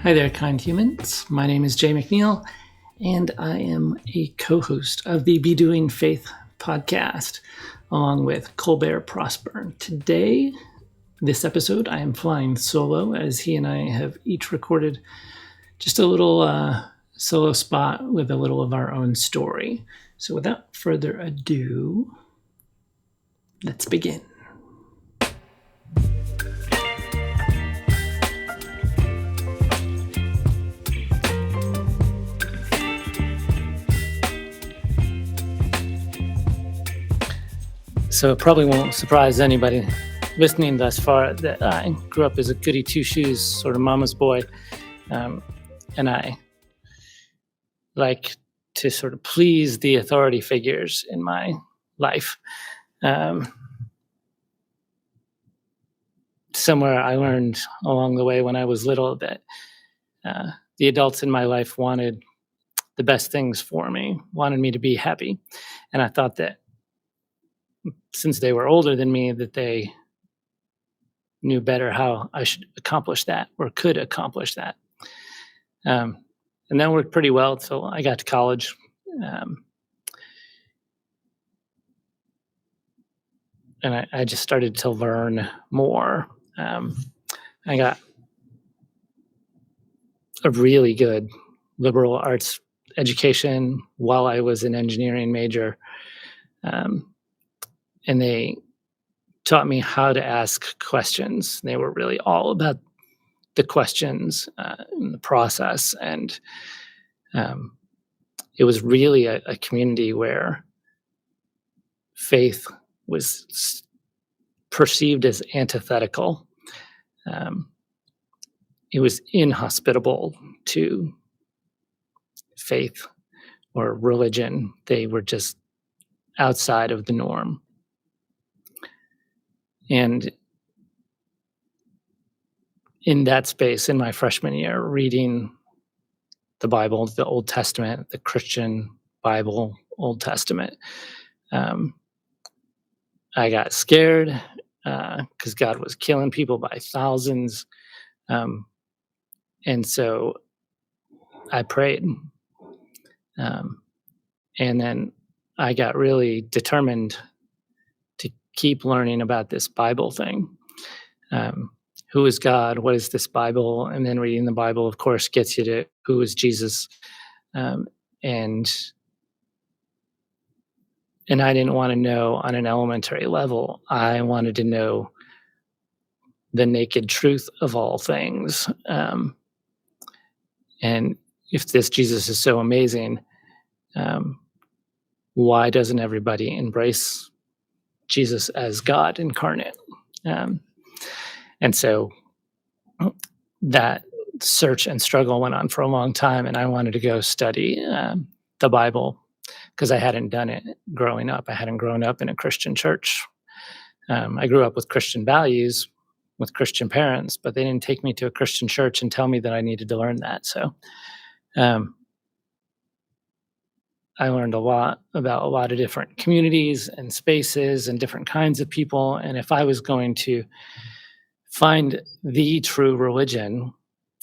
Hi there, kind humans. My name is Jay McNeal, and I am a co-host of the Be Doing Faith podcast, along with Colber Prosper. Today, this episode, I am flying solo, as he and I have each recorded just a little solo spot with a little of our own story. So without further ado, let's begin. So it probably won't surprise anybody listening thus far that I grew up as a goody two-shoes sort of mama's boy. And I like to sort of please the authority figures in my life. Somewhere I learned along the way when I was little that the adults in my life wanted the best things for me, wanted me to be happy. And I thought that since they were older than me, that they knew better how I should accomplish that or could accomplish that. And that worked pretty well until I got to college. And I just started to learn more. I got a really good liberal arts education while I was an engineering major. And they taught me how to ask questions. They were really all about the questions in the process. And it was really a community where faith was perceived as antithetical. It was inhospitable to faith or religion. They were just outside of the norm. And in that space, in my freshman year, reading the Bible, the Old Testament, the Christian Bible, Old Testament, I got scared because God was killing people by thousands. And so I prayed. And then I got really determined to keep learning about this Bible thing. Who is God? What is this Bible? And then reading the Bible, of course, gets you to who is Jesus. And I didn't want to know on an elementary level. I wanted to know the naked truth of all things. And if this Jesus is so amazing, why doesn't everybody embrace Jesus as God incarnate? And so that search and struggle went on for a long time, and I wanted to go study the Bible because I hadn't done it growing up. I hadn't grown up in a Christian church. I grew up with Christian values, with Christian parents, but they didn't take me to a Christian church and tell me that I needed to learn that. So I learned a lot about a lot of different communities and spaces and different kinds of people. And if I was going to find the true religion,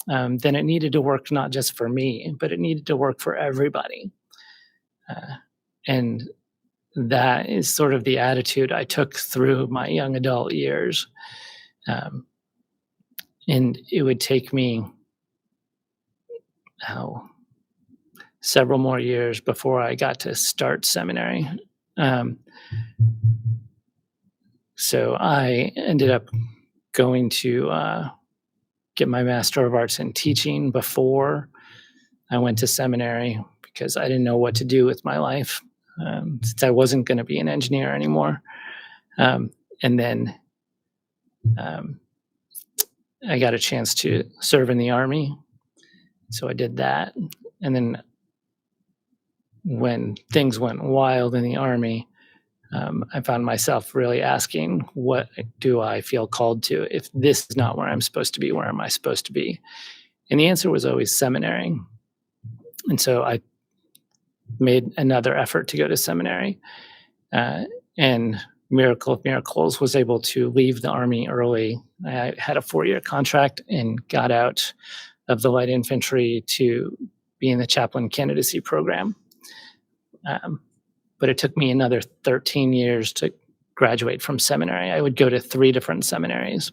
then it needed to work not just for me, but it needed to work for everybody. And that is sort of the attitude I took through my young adult years. And it would take me several more years before I got to start seminary. So I ended up going to get my Master of Arts in Teaching before I went to seminary because I didn't know what to do with my life since I wasn't going to be an engineer anymore. And then I got a chance to serve in the Army. So I did that. And then when things went wild in the Army, I found myself really asking, what do I feel called to? If this is not where I'm supposed to be, where am I supposed to be? And the answer was always seminary. And so I made another effort to go to seminary. And miracle of miracles, was able to leave the Army early. I had a 4-year contract and got out of the light infantry to be in the chaplain candidacy program. But it took me another 13 years to graduate from seminary. I would go to 3 different seminaries,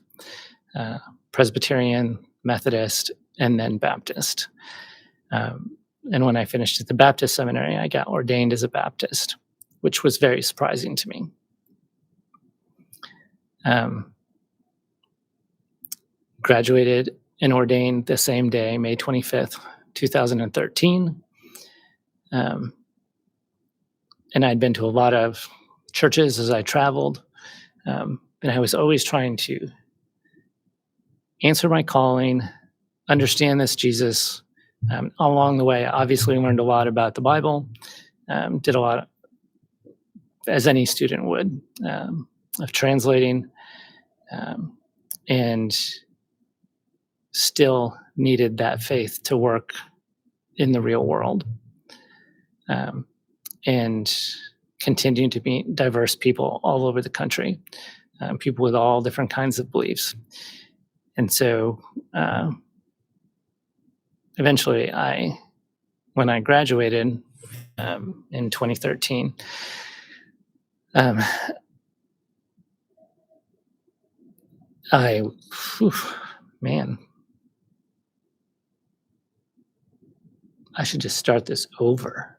Presbyterian, Methodist, and then Baptist. And when I finished at the Baptist seminary, I got ordained as a Baptist, which was very surprising to me. Graduated and ordained the same day, May 25th, 2013. And I'd been to a lot of churches as I traveled. And I was always trying to answer my calling, understand this Jesus. Along the way, I obviously learned a lot about the Bible, did a lot, as any student would, of translating, and still needed that faith to work in the real world, and continuing to meet diverse people all over the country, people with all different kinds of beliefs. And so eventually when I graduated in 2013, I should just start this over.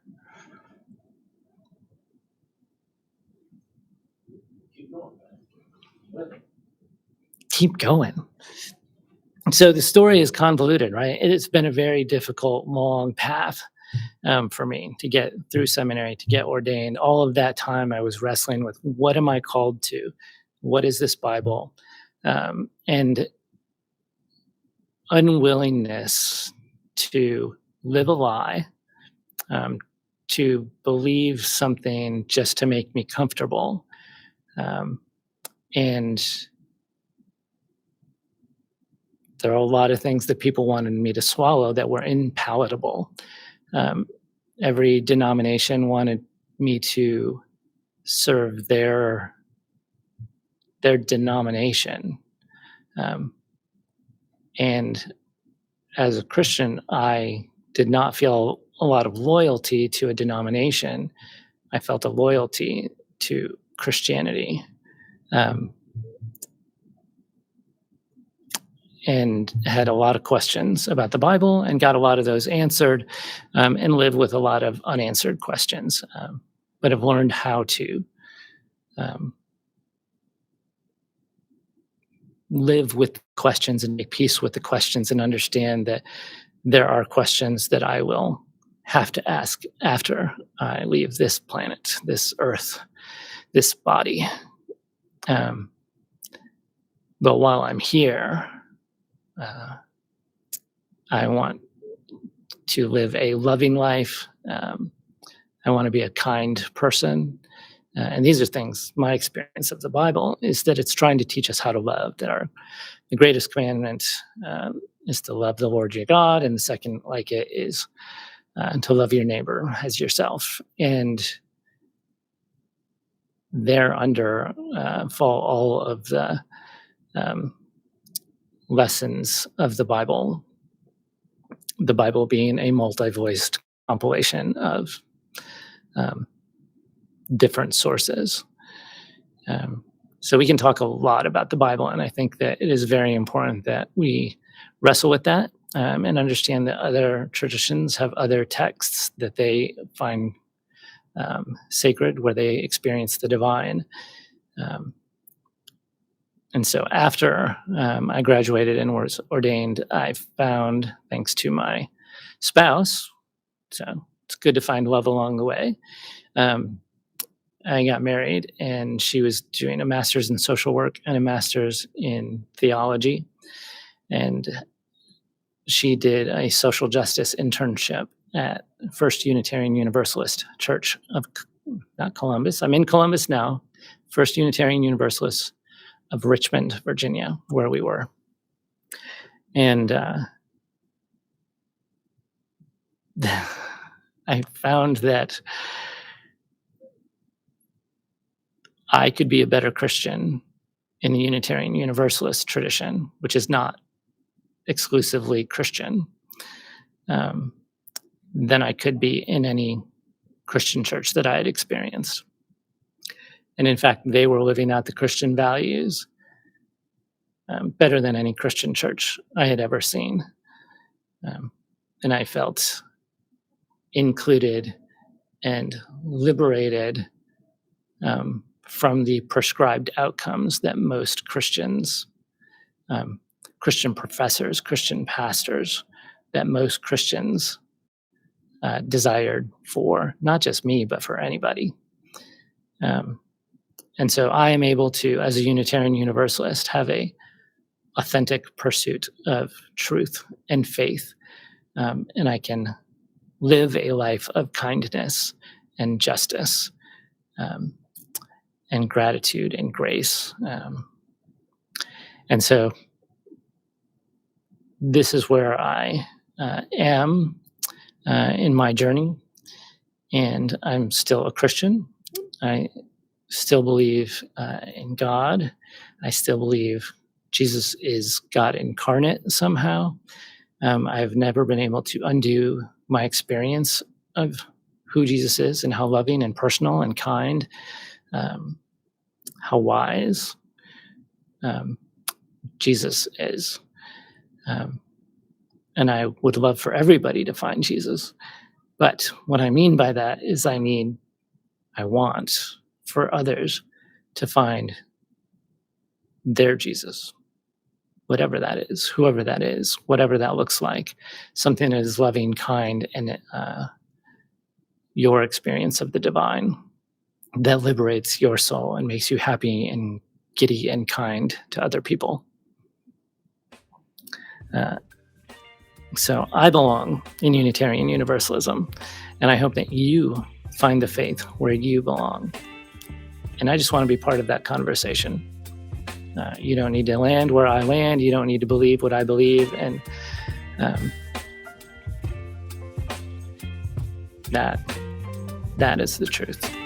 Keep going. So the story is convoluted, right? It's been a very difficult, long path for me to get through seminary, to get ordained. All of that time I was wrestling with, what am I called to? What is this Bible? And unwillingness to live a lie, to believe something just to make me comfortable. And there are a lot of things that people wanted me to swallow that were impalatable. Every denomination wanted me to serve their denomination. And as a Christian, I did not feel a lot of loyalty to a denomination. I felt a loyalty to Christianity. And had a lot of questions about the Bible and got a lot of those answered, and lived with a lot of unanswered questions, but have learned how to live with questions and make peace with the questions, and understand that there are questions that I will have to ask after I leave this planet, this earth, this body. But while I'm here, I want to live a loving life. I want to be a kind person. And these are things, my experience of the Bible is that it's trying to teach us how to love, that the greatest commandment is to love the Lord your God, and the second like it is to love your neighbor as yourself. And thereunder fall all of the lessons of the Bible being a multi-voiced compilation of different sources. So we can talk a lot about the Bible, and I think that it is very important that we wrestle with that, and understand that other traditions have other texts that they find sacred, where they experience the divine. And so after I graduated and was ordained, I found, thanks to my spouse, so it's good to find love along the way, I got married, and she was doing a master's in social work and a master's in theology. And she did a social justice internship at First Unitarian Universalist Church of, not Columbus, I'm in Columbus now, First Unitarian Universalist of Richmond, Virginia, where we were. And I found that I could be a better Christian in the Unitarian Universalist tradition, which is not exclusively Christian than I could be in any Christian church that I had experienced. And in fact, they were living out the Christian values better than any Christian church I had ever seen. And I felt included and liberated from the prescribed outcomes that most Christians, Christian professors, Christian pastors, that most Christians desired for not just me, but for anybody. And so I am able to, as a Unitarian Universalist, have a authentic pursuit of truth and faith. And I can live a life of kindness and justice and gratitude and grace. And so this is where I am in my journey. And I'm still a Christian. I still believe in God. I still believe Jesus is God incarnate somehow. I've never been able to undo my experience of who Jesus is and how loving and personal and kind, how wise Jesus is. And I would love for everybody to find Jesus. But what I mean by that is I want for others to find their Jesus, whatever that is, whoever that is, whatever that looks like, something that is loving, kind, and your experience of the divine that liberates your soul and makes you happy and giddy and kind to other people. So I belong in Unitarian Universalism, and I hope that you find the faith where you belong. And I just want to be part of that conversation. You don't need to land where I land. You don't need to believe what I believe. And that is the truth.